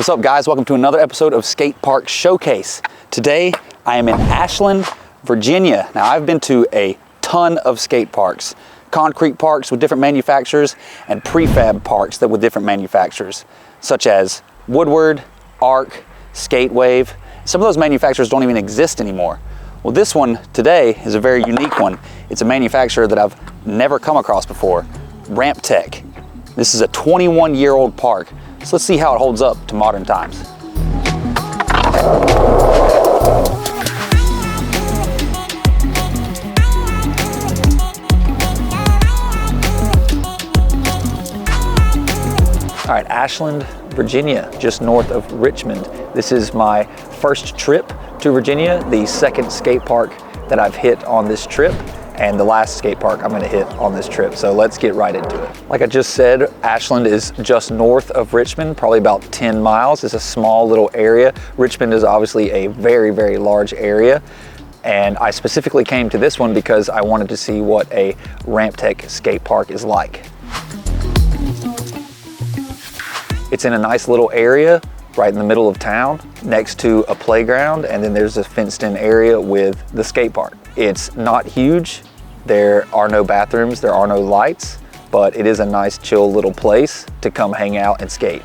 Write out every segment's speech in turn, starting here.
What's up, guys? Welcome to another episode of Skatepark Showcase. Today I am in Ashland, Virginia. Now, I've been to a ton of skate parks, concrete parks with different manufacturers and prefab parks that with different manufacturers, such as Woodward, Arc, Skatewave. Some of those manufacturers don't even exist anymore. Well, this one today is a very unique one. It's a manufacturer that I've never come across before, Ramp Tech. This is a 21-year-old park. So let's see how it holds up to modern times. All right, Ashland, Virginia, just north of Richmond. This is my first trip to Virginia, the second skate park that I've hit on this trip, and the last skate park I'm gonna hit on this trip. So let's get right into it. Like I just said, Ashland is just north of Richmond, probably about 10 miles. It's a small little area. Richmond is obviously a very, very large area. And I specifically came to this one because I wanted to see what a Ramp Tech skate park is like. It's in a nice little area right in the middle of town next to a playground, and then there's a fenced-in area with the skate park. It's not huge. There are no bathrooms, there are no lights, but it is a nice chill little place to come hang out and skate.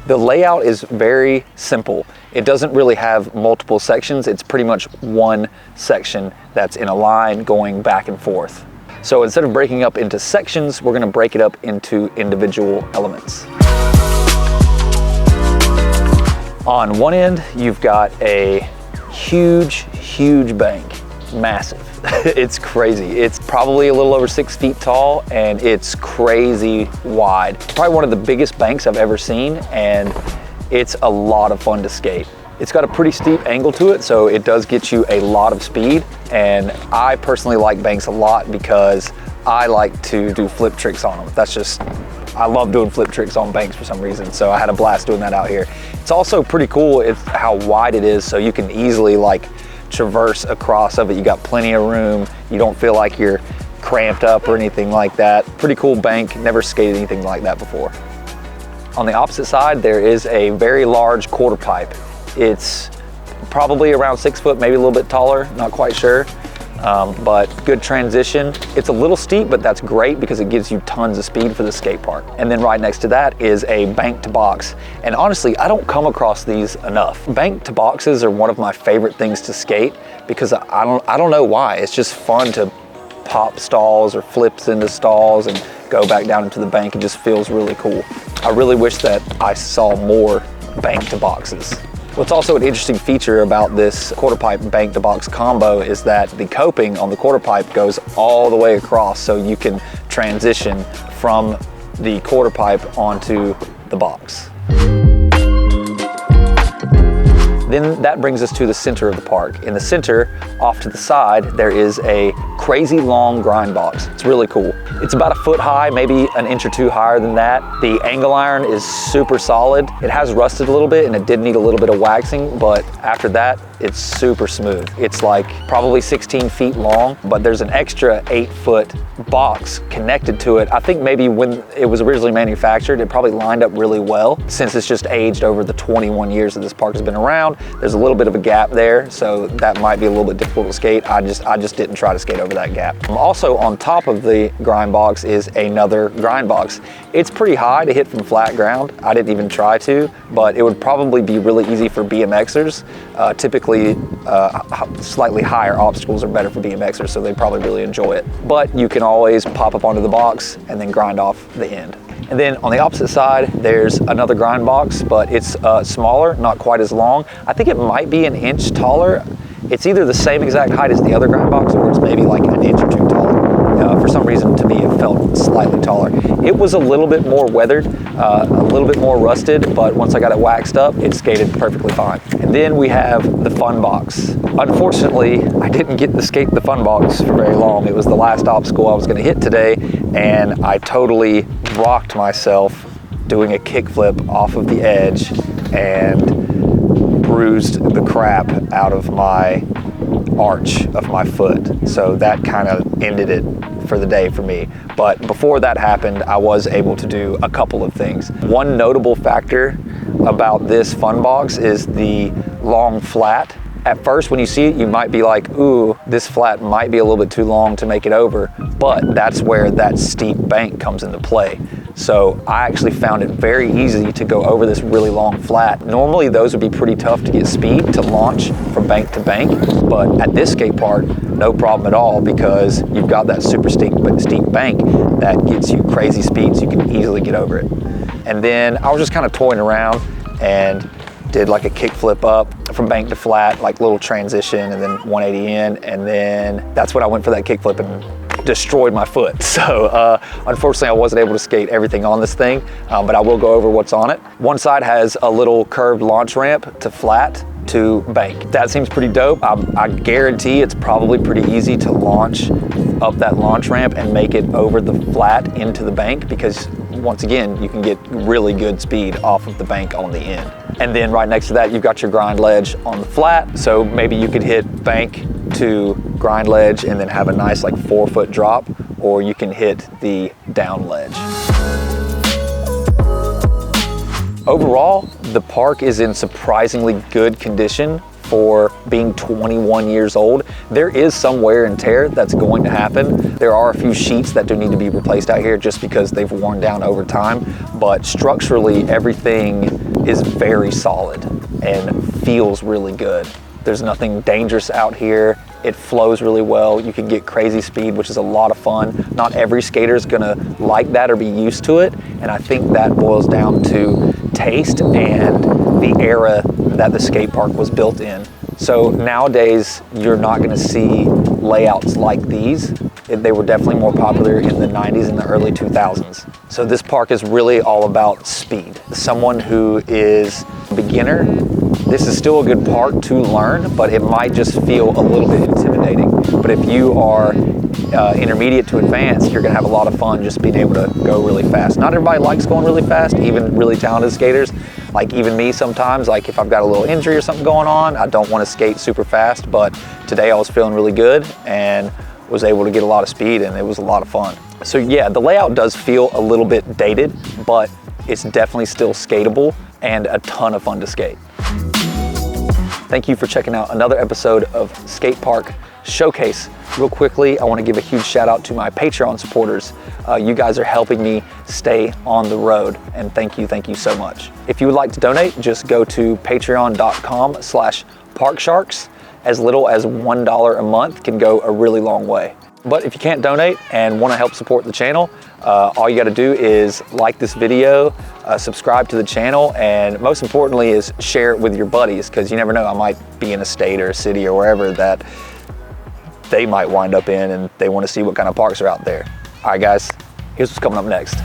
The layout is very simple. It doesn't really have multiple sections. It's pretty much one section that's in a line going back and forth. So instead of breaking up into sections, we're gonna break it up into individual elements. On one end, you've got a huge bank, massive. It's crazy. It's probably a little over 6 feet tall, and it's crazy wide. Probably one of the biggest banks I've ever seen, and it's a lot of fun to skate. It's got a pretty steep angle to it, so it does get you a lot of speed. And I personally like banks a lot because I like to do flip tricks on them. I love doing flip tricks on banks for some reason, so I had a blast doing that out here. It's also pretty cool how wide it is, so you can easily like traverse across of it. You got plenty of room. You don't feel like you're cramped up or anything like that. Pretty cool bank. Never skated anything like that before. On the opposite side, there is a very large quarter pipe. It's probably around 6 foot, maybe a little bit taller, not quite sure. But good transition. It's a little steep, but that's great because it gives you tons of speed for the skate park. And then right next to that is a bank to box. And honestly, I don't come across these enough. Bank to boxes are one of my favorite things to skate because I don't know why. It's just fun to pop stalls or flips into stalls and go back down into the bank. It just feels really cool. I really wish that I saw more bank to boxes. What's also an interesting feature about this quarter pipe bank to box combo is that the coping on the quarter pipe goes all the way across, so you can transition from the quarter pipe onto the box. Then that brings us to the center of the park. In the center, off to the side, there is a crazy long grind box. It's really cool. It's about 1 foot high, maybe an inch or two higher than that. The angle iron is super solid. It has rusted a little bit and it did need a little bit of waxing, but after that, it's super smooth. It's like probably 16 feet long, but there's an extra 8-foot box connected to it. I think maybe when it was originally manufactured, it probably lined up really well. Since it's just aged over the 21 years that this park has been around, there's a little bit of a gap there, so that might be a little bit difficult to skate. I just didn't try to skate over that gap. Also on top of the grind box is another grind box. It's pretty high to hit from flat ground. I didn't even try to, but it would probably be really easy for BMXers. Typically, slightly higher obstacles are better for BMXers, so they probably really enjoy it. But you can always pop up onto the box and then grind off the end. And then on the opposite side, there's another grind box, but it's smaller, not quite as long. I think it might be an inch taller. It's either the same exact height as the other grind box, or it's maybe like an inch or two taller. For some reason, to me, it felt slightly taller. It was a little bit more weathered, a little bit more rusted, but once I got it waxed up, it skated perfectly fine. And then we have the fun box. Unfortunately, I didn't get to skate the fun box for very long. It was the last obstacle I was gonna hit today, and I totally rocked myself doing a kickflip off of the edge and bruised the crap out of my arch of my foot. So that kind of ended it for the day for me. But before that happened, I was able to do a couple of things. One notable factor about this fun box is the long flat. At first, when you see it, you might be like, ooh, this flat might be a little bit too long to make it over, but that's where that steep bank comes into play. So I actually found it very easy to go over this really long flat. Normally those would be pretty tough to get speed to launch from bank to bank, but at this skate park, no problem at all, because you've got that super steep bank that gets you crazy speed, so you can easily get over it. And then I was just kind of toying around and did like a kickflip up from bank to flat, like little transition, and then 180 in, and then that's when I went for that kickflip and destroyed my foot. So unfortunately I wasn't able to skate everything on this thing, but I will go over what's on it. One side has a little curved launch ramp to flat to bank. That seems pretty dope. I guarantee it's probably pretty easy to launch up that launch ramp and make it over the flat into the bank, because once again, you can get really good speed off of the bank on the end. And then right next to that, you've got your grind ledge on the flat. So maybe you could hit bank to grind ledge and then have a nice like 4-foot drop, or you can hit the down ledge. Overall, the park is in surprisingly good condition for being 21 years old. There is some wear and tear that's going to happen. There are a few sheets that do need to be replaced out here just because they've worn down over time, but structurally everything is very solid and feels really good. There's nothing dangerous out here. It flows really well. You can get crazy speed, which is a lot of fun. Not every skater is gonna like that or be used to it, and I think that boils down to taste and the era that the skate park was built in. So nowadays, you're not gonna see layouts like these. They were definitely more popular in the 90s and the early 2000s. So this park is really all about speed. Someone who is a beginner, this is still a good park to learn, but it might just feel a little bit intimidating. But if you are intermediate to advanced, you're gonna have a lot of fun just being able to go really fast. Not everybody likes going really fast, even really talented skaters. Like even me sometimes, like if I've got a little injury or something going on, I don't wanna skate super fast, but today I was feeling really good and was able to get a lot of speed, and it was a lot of fun. So yeah, the layout does feel a little bit dated, but it's definitely still skatable and a ton of fun to skate. Thank you for checking out another episode of Skatepark Showcase. Real quickly, I want to give a huge shout out to my Patreon supporters. You guys are helping me stay on the road, and thank you so much. If you would like to donate, just go to patreon.com/parksharks. As little as $1 a month can go a really long way. But if you can't donate and want to help support the channel, all you got to do is like this video, subscribe to the channel, and most importantly is share it with your buddies, because you never know, I might be in a state or a city or wherever that they might wind up in and they want to see what kind of parks are out there. All right guys, here's what's coming up next.